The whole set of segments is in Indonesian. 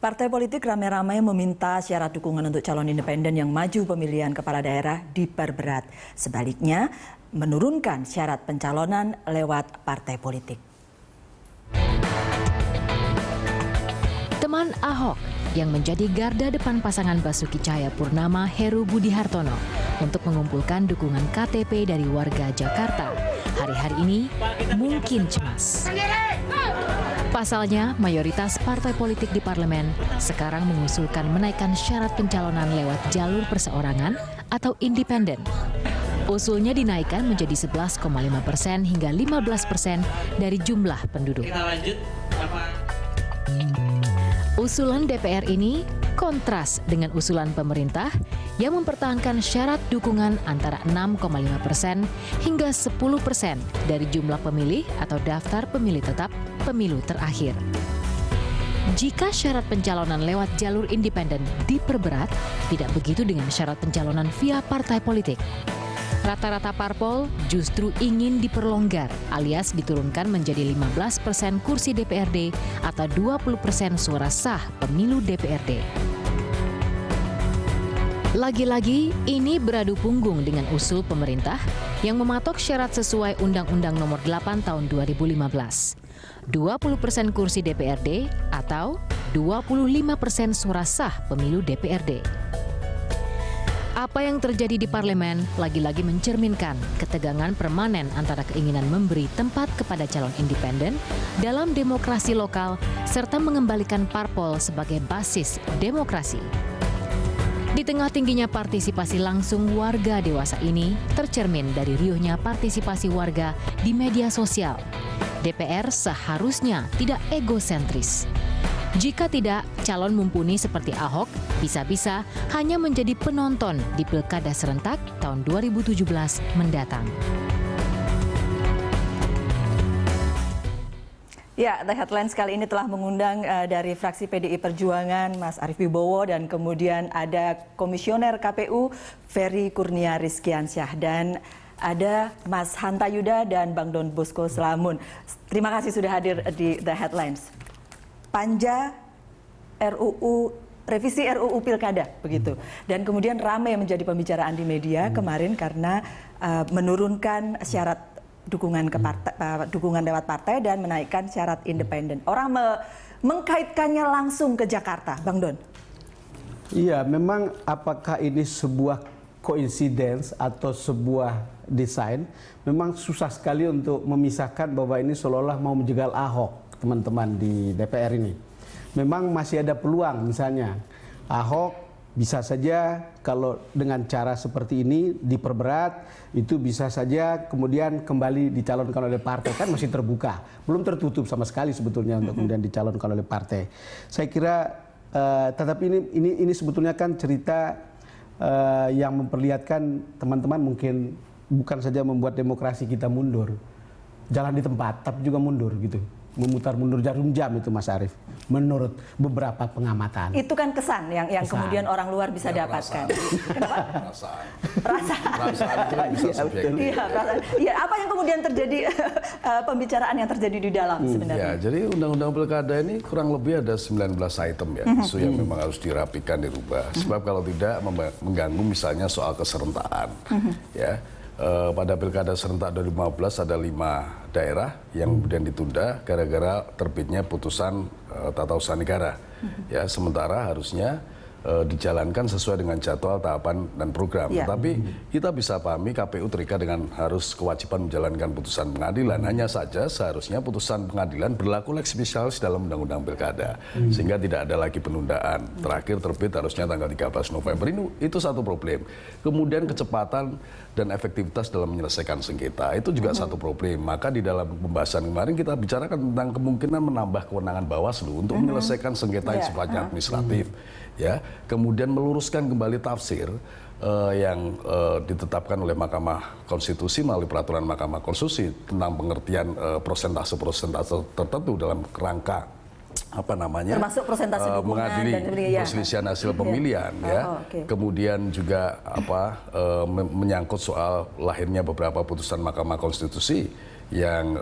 Partai politik ramai-ramai meminta syarat dukungan untuk calon independen yang maju pemilihan kepala daerah diperberat. Sebaliknya, menurunkan syarat pencalonan lewat partai politik. Teman Ahok yang menjadi garda depan pasangan Basuki Cahayapurnama Heru Budi Hartono untuk mengumpulkan dukungan KTP dari warga Jakarta hari-hari ini mungkin cemas. Pasalnya, mayoritas partai politik di parlemen sekarang mengusulkan menaikkan syarat pencalonan lewat jalur perseorangan atau independen. Usulnya dinaikkan menjadi 11,5% hingga 15% dari jumlah penduduk. Usulan DPR ini kontras dengan usulan pemerintah yang mempertahankan syarat dukungan antara 6,5% hingga 10% dari jumlah pemilih atau daftar pemilih tetap pemilu terakhir. Jika syarat pencalonan lewat jalur independen diperberat, tidak begitu dengan syarat pencalonan via partai politik. Rata-rata parpol justru ingin diperlonggar alias diturunkan menjadi 15% kursi DPRD atau 20% suara sah pemilu DPRD. Lagi-lagi, ini beradu punggung dengan usul pemerintah yang mematok syarat sesuai Undang-Undang Nomor 8 Tahun 2015. 20% kursi DPRD atau 25% suara sah pemilu DPRD. Apa yang terjadi di parlemen lagi-lagi mencerminkan ketegangan permanen antara keinginan memberi tempat kepada calon independen dalam demokrasi lokal serta mengembalikan parpol sebagai basis demokrasi. Di tengah tingginya partisipasi langsung warga dewasa ini tercermin dari riuhnya partisipasi warga di media sosial. DPR seharusnya tidak egosentris. Jika tidak, calon mumpuni seperti Ahok bisa-bisa hanya menjadi penonton di Pilkada serentak tahun 2017 mendatang. Ya, The Headlines kali ini telah mengundang dari fraksi PDI Perjuangan Mas Arief Wibowo dan kemudian ada Komisioner KPU Ferry Kurnia Rizkiansyah dan ada Mas Hanta Yuda dan Bang Don Bosco Slamun. Terima kasih sudah hadir di The Headlines. Panja revisi RUU Pilkada begitu. Dan kemudian ramai menjadi pembicaraan di media kemarin karena menurunkan syarat dukungan dukungan lewat partai dan menaikkan syarat independen. Orang mengkaitkannya langsung ke Jakarta, Bang Don. Iya, memang apakah ini sebuah coincidence atau sebuah desain? Memang susah sekali untuk memisahkan bahwa ini seolah-olah mau menjegal Ahok. Teman-teman di DPR ini memang masih ada peluang, misalnya Ahok bisa saja kalau dengan cara seperti ini diperberat itu bisa saja kemudian kembali dicalonkan oleh partai, kan masih terbuka, belum tertutup sama sekali sebetulnya untuk kemudian dicalonkan oleh partai. Saya kira tetapi ini sebetulnya kan cerita yang memperlihatkan teman-teman mungkin bukan saja membuat demokrasi kita mundur, jalan di tempat, tapi juga mundur gitu. Memutar mundur jarum jam itu Mas Arief, menurut beberapa pengamatan. Itu kan kesan yang kemudian orang luar bisa dapatkan. Kenapa? Perasaan itu kan bisa subjektif. Iya, apa yang kemudian terjadi pembicaraan yang terjadi di dalam sebenarnya? Ya, jadi Undang-Undang Pilkada ini kurang lebih ada 19 item ya, isu yang memang harus dirapikan, dirubah. Sebab kalau tidak mengganggu misalnya soal keserentakkan. Ya. Pada Pilkada serentak 2015 ada 5 daerah yang kemudian ditunda gara-gara terbitnya putusan tata usaha negara. Ya, sementara harusnya dijalankan sesuai dengan jadwal, tahapan, dan program. Tetapi kita bisa pahami KPU terikat dengan harus kewajiban menjalankan putusan pengadilan. Hanya saja seharusnya putusan pengadilan berlaku lex specialis dalam Undang-Undang Pilkada. Sehingga tidak ada lagi penundaan. Terakhir terbit harusnya tanggal 13 November. Itu satu problem. Kemudian kecepatan dan efektivitas dalam menyelesaikan sengketa. Itu juga satu problem. Maka di dalam pembahasan kemarin kita bicarakan tentang kemungkinan menambah kewenangan Bawaslu untuk menyelesaikan sengketa yang sifatnya administratif. Ya, kemudian meluruskan kembali tafsir yang ditetapkan oleh Mahkamah Konstitusi melalui peraturan Mahkamah Konstitusi tentang pengertian persentase tertentu dalam kerangka termasuk persentase dukungan mengadili perselisihan hasil pemilihan ya. Kemudian juga menyangkut soal lahirnya beberapa putusan Mahkamah Konstitusi yang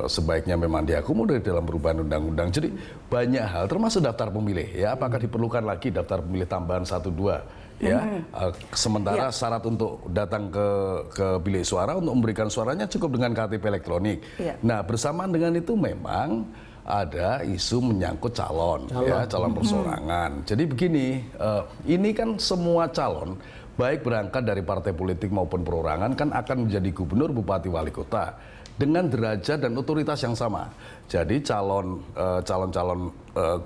sebaiknya memang diakomodir dalam perubahan undang-undang. Jadi banyak hal termasuk daftar pemilih ya, apakah diperlukan lagi daftar pemilih tambahan 1-2 ya. Sementara syarat untuk datang ke bilik suara untuk memberikan suaranya cukup dengan KTP elektronik. Nah, bersamaan dengan itu memang ada isu menyangkut calon perseorangan. Jadi begini, ini kan semua calon baik berangkat dari partai politik maupun perorangan kan akan menjadi gubernur, bupati, wali kota dengan derajat dan otoritas yang sama. Jadi calon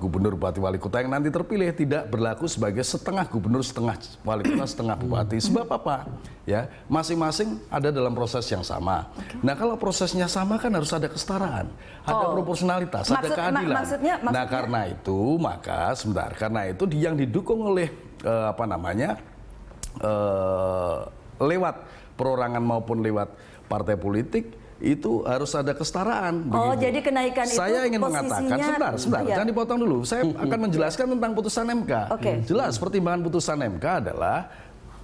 gubernur, bupati, wali kota yang nanti terpilih tidak berlaku sebagai setengah gubernur, setengah wali kota, setengah bupati. Sebab apa? Ya, masing-masing ada dalam proses yang sama. Nah, kalau prosesnya sama kan harus ada kesetaraan, ada proporsionalitas, ada keadilan. Maksudnya, nah, karena itu maka karena itu yang didukung oleh lewat perorangan maupun lewat partai politik itu harus ada kesetaraan. Oh, begitu. Jadi kenaikan saya itu ingin mengatakan, sebentar, jangan dipotong dulu. Saya akan menjelaskan tentang putusan MK. Jelas, pertimbangan putusan MK adalah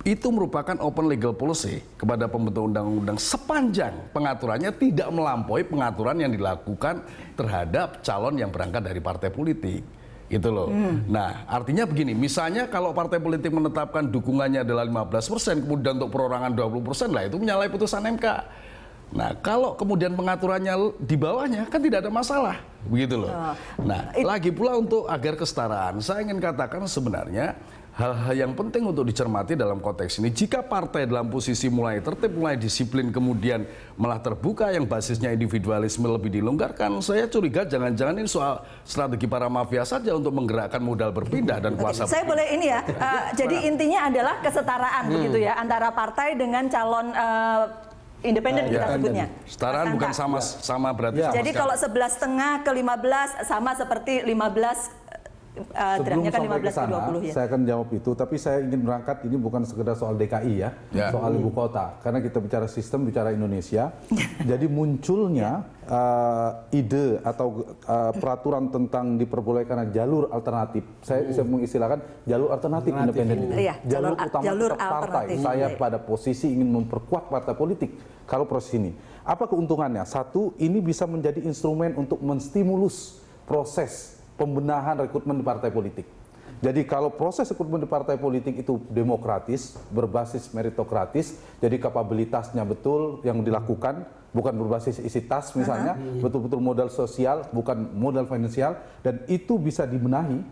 itu merupakan open legal policy kepada pembentuk undang-undang sepanjang pengaturannya tidak melampaui pengaturan yang dilakukan terhadap calon yang berangkat dari partai politik. Gitu loh. Nah, artinya begini, misalnya kalau partai politik menetapkan dukungannya adalah 15%, kemudian untuk perorangan 20%, lah itu menyalahi putusan MK. Nah, kalau kemudian pengaturannya di bawahnya kan tidak ada masalah, begitu loh. Nah, lagi pula untuk agar kesetaraan, saya ingin katakan sebenarnya hal-hal yang penting untuk dicermati dalam konteks ini. Jika partai dalam posisi mulai tertib, mulai disiplin, kemudian malah terbuka yang basisnya individualisme lebih dilonggarkan, saya curiga jangan-jangan ini soal strategi para mafia saja untuk menggerakkan modal berpindah dan kuasa. Saya boleh ini ya, jadi intinya adalah kesetaraan begitu ya antara partai dengan calon independen kita sebutnya. Kesetaraan bukan sama berarti. Jadi kalau 11,5 ke 15 sama seperti 15 sebelum kan sampai ke sana, ya. saya akan jawab itu. Tapi saya ingin berangkat ini bukan sekedar soal DKI ya, soal ibu kota. Karena kita bicara sistem, bicara Indonesia. Jadi munculnya ide atau peraturan tentang diperbolehkan jalur alternatif. Saya mengistilahkan jalur alternatif independen. Jalur utama tetap partai. Saya pada posisi ingin memperkuat partai politik kalau proses ini. Apa keuntungannya? Satu, ini bisa menjadi instrumen untuk menstimulus proses pembenahan rekrutmen di partai politik. Jadi kalau proses rekrutmen di partai politik itu demokratis, berbasis meritokratis, jadi kapabilitasnya betul yang dilakukan, bukan berbasis isi tas misalnya, betul-betul modal sosial, bukan modal finansial, dan itu bisa dibenahi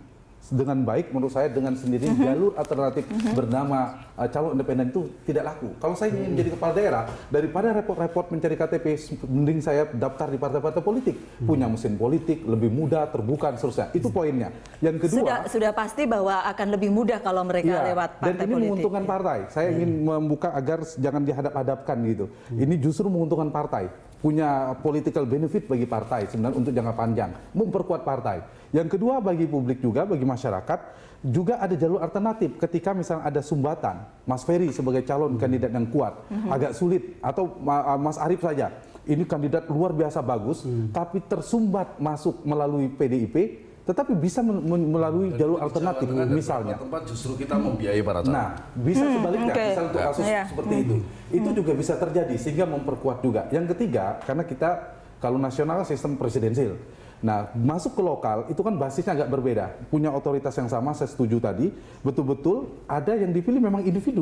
dengan baik menurut saya dengan sendiri. Jalur alternatif bernama calon independen itu tidak laku. Kalau saya ingin menjadi kepala daerah, daripada repot-repot mencari KTP, mending saya daftar di partai-partai politik, punya mesin politik, lebih mudah, terbuka, dan seterusnya. Itu poinnya. Yang kedua, sudah pasti bahwa akan lebih mudah kalau mereka lewat partai politik. Dan ini menguntungkan partai. Saya ingin membuka agar jangan dihadap-hadapkan gitu. Ini justru menguntungkan partai. Punya political benefit bagi partai sebenarnya untuk jangka panjang, memperkuat partai. Yang kedua, bagi publik juga, bagi masyarakat juga ada jalur alternatif. Ketika misalnya ada sumbatan, Mas Ferry sebagai calon kandidat yang kuat, agak sulit, atau Mas Arief saja, ini kandidat luar biasa bagus, tapi tersumbat masuk melalui PDIP, tetapi bisa melalui jalur alternatif misalnya. Tempat justru kita membiayai para calon. Nah, bisa sebaliknya, misal untuk kasus seperti itu. Itu juga bisa terjadi sehingga memperkuat juga. Yang ketiga, karena kita kalau nasional sistem presidensil. Nah, masuk ke lokal itu kan basisnya agak berbeda. Punya otoritas yang sama, saya setuju tadi. Betul-betul ada yang dipilih memang individu.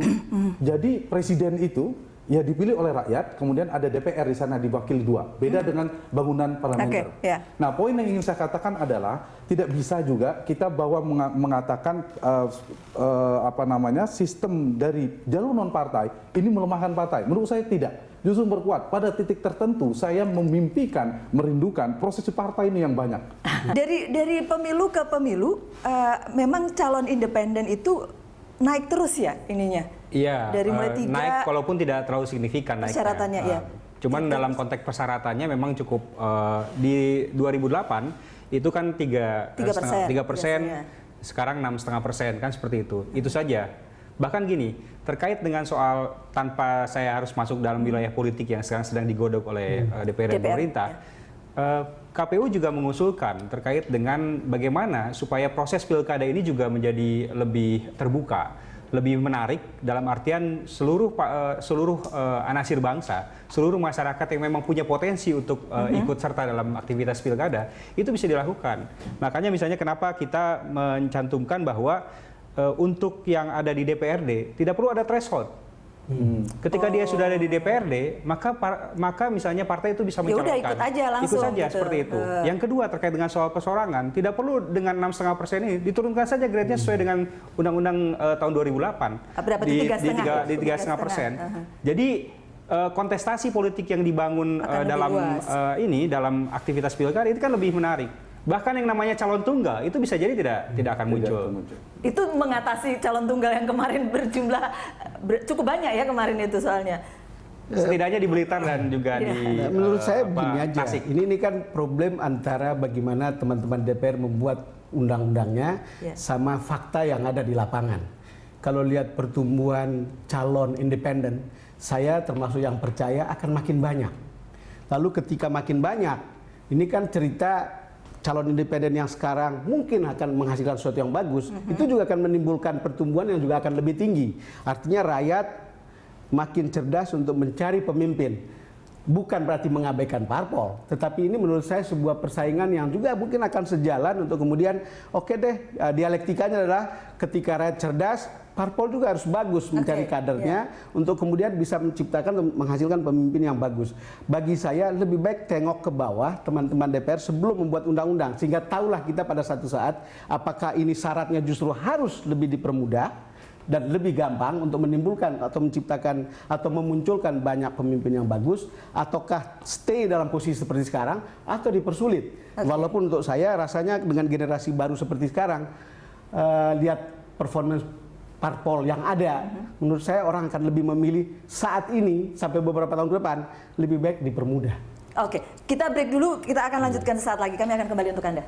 Jadi presiden itu ya dipilih oleh rakyat, kemudian ada DPR di sana diwakili dua. Beda dengan bangunan parlementer. Nah, poin yang ingin saya katakan adalah tidak bisa juga kita mengatakan sistem dari jalur non partai ini melemahkan partai. Menurut saya tidak. Justru memperkuat. Pada titik tertentu saya memimpikan, merindukan proses partai ini yang banyak. Dari pemilu ke pemilu, memang calon independen itu naik terus ya ininya. Iya, dari mulai 3 naik walaupun tidak terlalu signifikan naiknya. Persyaratannya Cuman dalam konteks persyaratannya memang cukup di 2008 itu kan 3%, sekarang 6,5% kan seperti itu. Itu saja. Bahkan gini, terkait dengan soal tanpa saya harus masuk dalam wilayah politik yang sekarang sedang digodok oleh DPR dan pemerintah, KPU juga mengusulkan terkait dengan bagaimana supaya proses pilkada ini juga menjadi lebih terbuka. lebih menarik dalam artian seluruh anasir bangsa, seluruh masyarakat yang memang punya potensi untuk ikut serta dalam aktivitas pilkada itu bisa dilakukan. Makanya misalnya kenapa kita mencantumkan bahwa untuk yang ada di DPRD tidak perlu ada threshold. Ketika dia sudah ada di DPRD, maka misalnya partai itu bisa mencalonkan. Ya udah ikut aja langsung. Ikut saja gitu. seperti itu. Yang kedua terkait dengan soal persorangan, tidak perlu dengan 6,5% ini diturunkan saja grade-nya sesuai dengan Undang-Undang tahun 2008. Berapa? Di 3,5%. Jadi kontestasi politik yang dibangun dalam aktivitas pilkada itu kan lebih menarik. Bahkan yang namanya calon tunggal itu bisa jadi tidak akan muncul. Itu mengatasi calon tunggal yang kemarin berjumlah cukup banyak ya kemarin itu soalnya. Setidaknya di Blitar dan juga di menurut saya begini aja. Tasik. Ini kan problem antara bagaimana teman-teman DPR membuat undang-undangnya sama fakta yang ada di lapangan. Kalau lihat pertumbuhan calon independen, saya termasuk yang percaya akan makin banyak. Lalu ketika makin banyak, ini kan cerita calon independen yang sekarang mungkin akan menghasilkan sesuatu yang bagus, itu juga akan menimbulkan pertumbuhan yang juga akan lebih tinggi. Artinya rakyat makin cerdas untuk mencari pemimpin. Bukan berarti mengabaikan parpol, tetapi ini menurut saya sebuah persaingan yang juga mungkin akan sejalan untuk kemudian oke deh, dialektikanya adalah ketika rakyat cerdas, parpol juga harus bagus mencari kadernya untuk kemudian bisa menciptakan, menghasilkan pemimpin yang bagus. Bagi saya lebih baik tengok ke bawah teman-teman DPR sebelum membuat undang-undang, sehingga tahulah kita pada satu saat apakah ini syaratnya justru harus lebih dipermudah dan lebih gampang untuk menimbulkan atau menciptakan atau memunculkan banyak pemimpin yang bagus, ataukah stay dalam posisi seperti sekarang atau dipersulit. Walaupun untuk saya rasanya dengan generasi baru seperti sekarang, lihat performance parpol yang ada, menurut saya orang akan lebih memilih saat ini sampai beberapa tahun ke depan lebih baik dipermudah. Oke, kita break dulu, kita akan lanjutkan sesaat lagi. Kami akan kembali untuk Anda.